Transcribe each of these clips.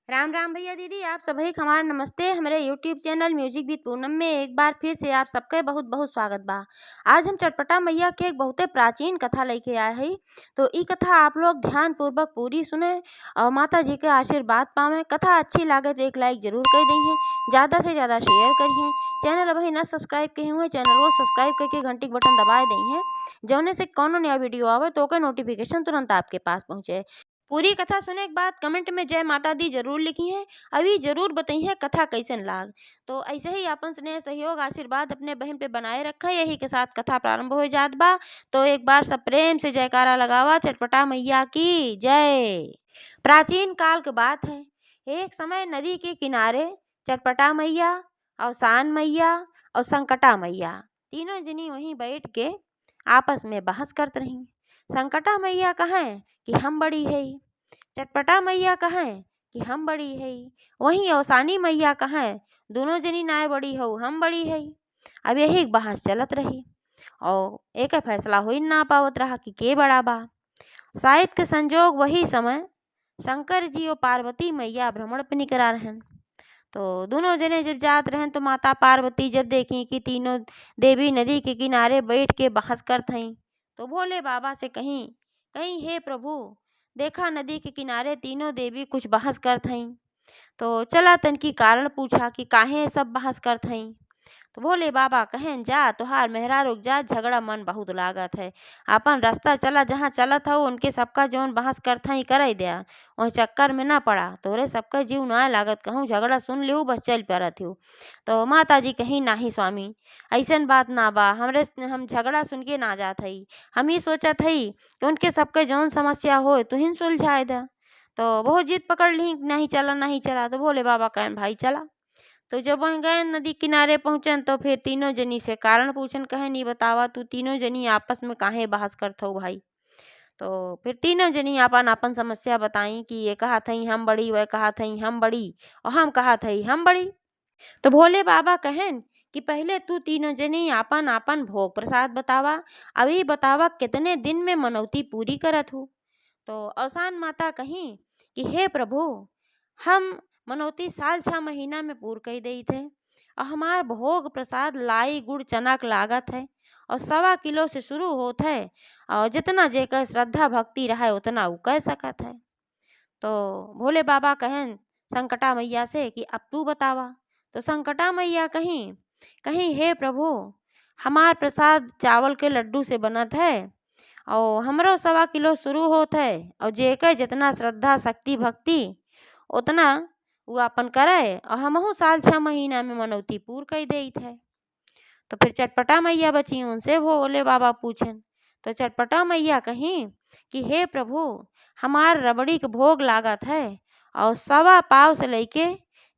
राम राम भैया दीदी, आप सभी को हमारा नमस्ते। हमारे YouTube channel music with Poonam में एक बार फिर से आप सबके बहुत बहुत स्वागत बा। आज हम चटपटा मैया के एक बहुते प्राचीन कथा लेके आए हैं। तो ई कथा आप लोग ध्यान पूर्वक पूरी सुने और माता जी के आशीर्वाद पावे। कथा अच्छी लगे तो एक लाइक जरूर कर दी, ज़्यादा से ज़्यादा शेयर करिए। चैनल अभी ना सब्सक्राइब किए हुए चैनल को सब्सक्राइब करके घंटी के बटन दबाए दी, जौने से कौनो नया वीडियो आवे तो ओके नोटिफिकेशन तुरंत आपके पास पहुँचे। पूरी कथा सुने के बाद कमेंट में जय माता दी जरूर लिखी है। अभी जरूर बताइए कथा कैसन लाग। तो ऐसे ही अपन स्नेह सहयोग आशीर्वाद अपने बहन पे बनाए रखा। यही के साथ कथा प्रारंभ हो जात बा। तो एक बार सब प्रेम से जयकारा लगावा, चटपटा मैया की जय। प्राचीन काल की बात है। एक समय नदी के किनारे चटपटा मैया और सान मैया और संकटा मैया तीनों जनी वहीं बैठ के आपस में बहस करत रही। संकटा मैया कहें कि हम बड़ी है, चटपटा मैया कहें कि हम बड़ी है, वहीं अवसानी मैया कहें दोनों जनी नाय बड़ी हो हम बड़ी है। अब यही बहस चलत रही और एक फैसला हो ही ना पावत रहा कि के बड़ा बा। शायद के संजोग वही समय शंकर जी और पार्वती मैया भ्रमण पे निकला रहन। तो दोनों जने जब जात रहन तो माता पार्वती जब देखी कि तीनों देवी नदी के किनारे बैठ के बहस करत हई तो भोले बाबा से कहीं कहीं हे प्रभु, देखा नदी के किनारे तीनों देवी कुछ बहस करत हई, तो चला तनकी कारण पूछा कि काहे ये सब बहस करत हई। तो भोले बाबा कहें जा तुहार मेहरा रुक जा, झगड़ा मन बहुत लागत है, अपन रास्ता चला, जहाँ चलत हो उनके सबका जौन बहस करत हई करे दिया, वही चक्कर में ना पड़ा, तोरे सबका जीव ना लागत, कहूँ झगड़ा सुन लिहू बस चल परत हूँ। तो माता जी कहीं नाही स्वामी, ऐसन बात ना बा, हम झगड़ा सुन के ना जात हई, हम ही सोचत हई कि उनके सबके जौन समस्या हो तुहिन सुलझाए दा। तो बहुत जिद पकड़ ली नहीं चला नहीं चला। तो भोले बाबा कहें भाई चला। तो जब वहीं गए नदी किनारे पहुंचन तो फिर तीनों जनी से कारण पूछन, कहे नहीं बतावा तू तीनों जनी आपस में काहे बहस करत हो भाई। तो फिर तीनों जनी आपन आपन समस्या बताई कि ये कहा थई हम बड़ी, वह कहा थई हम बड़ी और हम कहा थई हम बड़ी। तो भोले बाबा कहें कि पहले तू तीनों जनी आपन आपन भोग प्रसाद बतावा, अभी बतावा कितने दिन में मनौती पूरी करत हो। तो अवसान माता कहीं कि हे प्रभु, हम मनौती साल 6 महीना में पूर कर दई थे और हमार भोग प्रसाद लाई गुड़ चना के लागत है और 1.25 किलो से शुरू होत है और जितना जेकर श्रद्धा भक्ति रहे उतना वो कह सकत है। तो भोले बाबा कहें संकटा मैया से कि अब तू बतावा। तो संकटा मैया कहीं कहीं हे प्रभु, हमार प्रसाद चावल के लड्डू से बनत है और हमरो 1.25 किलो शुरू होत है और जेकर जितना श्रद्धा शक्ति भक्ति उतना वो अपन करे और हमहू साल 6 महीना में मनौती पूर कर देत है। तो फिर चटपटा मैया बची, उनसे भोले बाबा पूछन। तो चटपटा मैया कहीं कि हे प्रभु, हमार रबड़ी के भोग लागत है और 1.25 पाव से लेके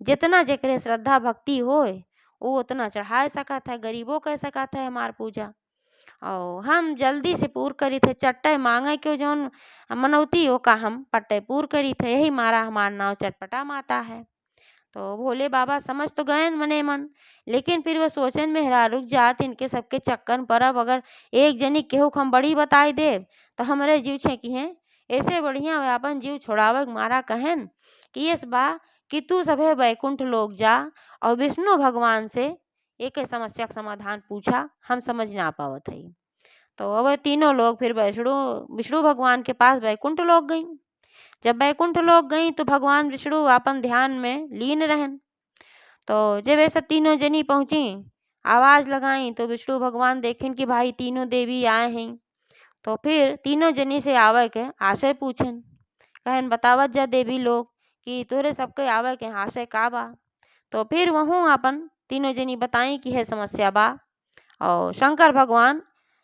जितना जेकरे श्रद्धा भक्ति होए वो उतना चढ़ाए सकत है, गरीबों कह सकत है हमार पूजा और हम जल्दी से पूर करी थे, चट्टे मांगे क्यों जौन मनौती हो का हम पट्टे पूर करी थे, यही मारा हमार नाव चटपटा माता है। तो भोले बाबा समझ तो गए मने मन, लेकिन फिर वो सोचन मेहरा रुक जात इनके सबके चक्कर पर अब अगर एक जनी केहू हम बड़ी बताई देव तो हमारे जीव छेकी हैं, ऐसे बढ़िया वे अपन जीव छोड़ावे के मारा कहन कि इस बा कि तू सभे बैकुंठ लोग जा और विष्णु भगवान से एक समस्या का समाधान पूछा, हम समझ ना पावत हई। तो अब तीनों लोग फिर विष्णु विष्णु भगवान के पास बैकुंठ लोग गई। जब बैकुंठ लोग गई तो भगवान विष्णु अपन ध्यान में लीन रहन। तो जब ये सब तीनों जनी पहुंची, आवाज लगाई तो विष्णु भगवान देखें कि भाई तीनों देवी आए हैं। तो फिर तीनों जनी से आवे के आशय पूछन, कहन बतावत जा देवी लोग कि तोरे सबके आवे के आशय का बा। तो फिर वहूँ अपन तीनों जनी बताई कि है समस्या बा और शंकर भगवान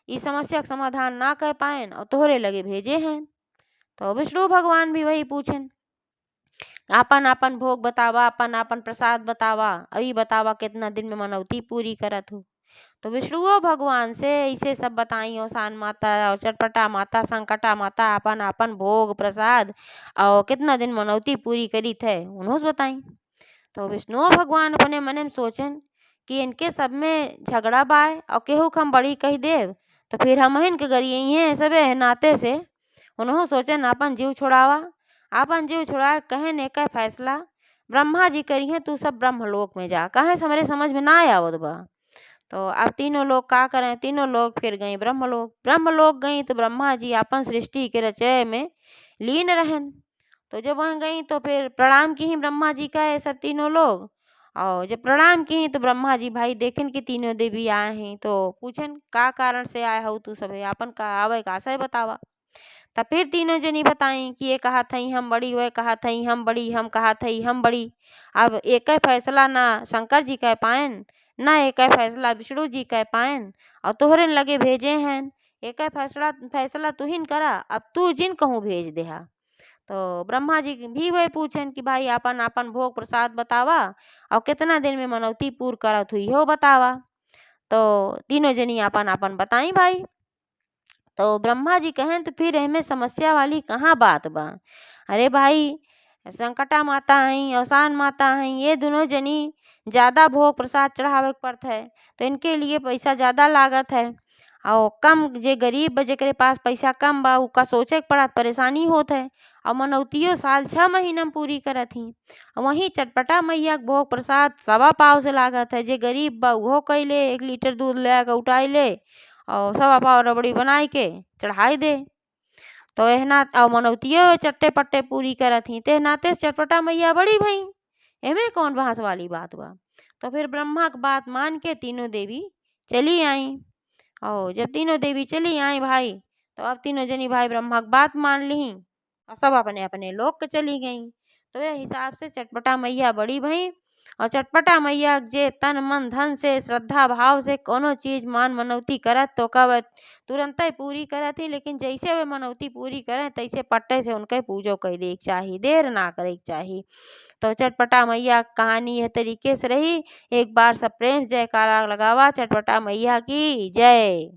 इस समस्या का समाधान ना कर पाएन और तोहरे लगे भेजे हैं। तो विष्णु भगवान भी वही पूछन, आपन आपन भोग बतावा, अपन आपन प्रसाद बतावा, अभी बतावा कितना दिन में मनौती पूरी करत हो। तो विष्णुओ भगवान से ऐसे सब बताई औसान माता और चटपटा माता संकटा माता अपन आपन भोग प्रसाद और कितना दिन मनौती पूरी करी थे उन्हों से बताई। तो विष्णु भगवान अपने मन में सोचन कि इनके सब में झगड़ा बाय और केहू हम बड़ी कही देव तो फिर हम इनके गरिए सबे नाते से उन्हों सोचन अपन जीव छोड़ावा। अपन जीव छोड़ा कहन एक फैसला ब्रह्मा जी करिहे तू सब ब्रह्मलोक में जा। कहे से हमरे समझ में ना आवत बा। तो अब तीनों लोग का करें, तीनों लोग फिर गई ब्रह्मलोक। ब्रह्मलोक गई तो ब्रह्मा जी अपन सृष्टि के रचय में लीन रहन। तो जब वहाँ गई तो फिर प्रणाम की ब्रह्मा जी का है सब तीनों लोग। और जब प्रणाम की तो ब्रह्मा जी भाई देखन कि तीनों देवी आए हैं तो पूछन का कारण से आए हो तू सब आपन का आवे का आशय बतावा। तब फिर तीनों जनी बताई कि ये कहा थई हम बड़ी, वह कहा थई हम बड़ी, हम कहा थई हम बड़ी। अब एक फैसला ना शंकर जी कह पायन, ना एक फैसला विष्णु जी कह पायन, और तोहरे लगे भेजे हैं। एक फैसला फैसला तुहिन करा, अब तू जिन कहूँ भेज देहा। तो ब्रह्मा जी भी वही पूछन कि भाई आपन आपन भोग प्रसाद बतावा और कितना दिन में मनौती पूर्ण करत हुई हो बतावा। तो तीनों जनी आपन आपन बताई भाई। तो ब्रह्मा जी कहें तो फिर एमे समस्या वाली कहाँ बात बा। अरे भाई संकटा माता हैं, अवसान माता हैं, ये दोनों जनी ज़्यादा भोग प्रसाद चढ़ावे के पड़त है तो इनके लिए पैसा ज़्यादा लागत है। और कम जे गरीब बा जेकरे पास पैसा कम बा उका सोचे के पड़त परेशानी होत है। और मनौतियों साल 6 महीना में पूरी करत ही। वहीं चटपटा मैया के भोग प्रसाद 1.25 से लागत है। जे गरीब बा उहो कैले 1 लीटर दूध ले के उठाई ले और 1.25 रबड़ी बनाई के चढ़ाई दे। तो एहना और मनौतियों चट्टे पट्टे पूरी करत ही ते नाते चटपटा मैया बड़ी भई। एमे कौन बहस वाली बात बा। तो फिर ब्रह्मा की बात मान के तीनों देवी चली आई। और जब तीनों देवी चली आई भाई तो अब तीनों जनी भाई ब्रह्मा की बात मान ली और सब अपने अपने लोक के चली गई। तो ये हिसाब से चटपटा मैया बड़ी भई। और चटपटा मैया जे तन मन धन से श्रद्धा भाव से कोनो चीज मान मनौती करत तो कब तुरंत ही पूरी करत ही। लेकिन जैसे वे मनौती पूरी करें तैसे पट्टे से उनके पूजो कैले के चाही, देर ना करे के चाही। तो चटपटा मैया की कहानी यह तरीके से रही। एक बार सब प्रेम जयकारा लगावा चटपटा मैया की जय।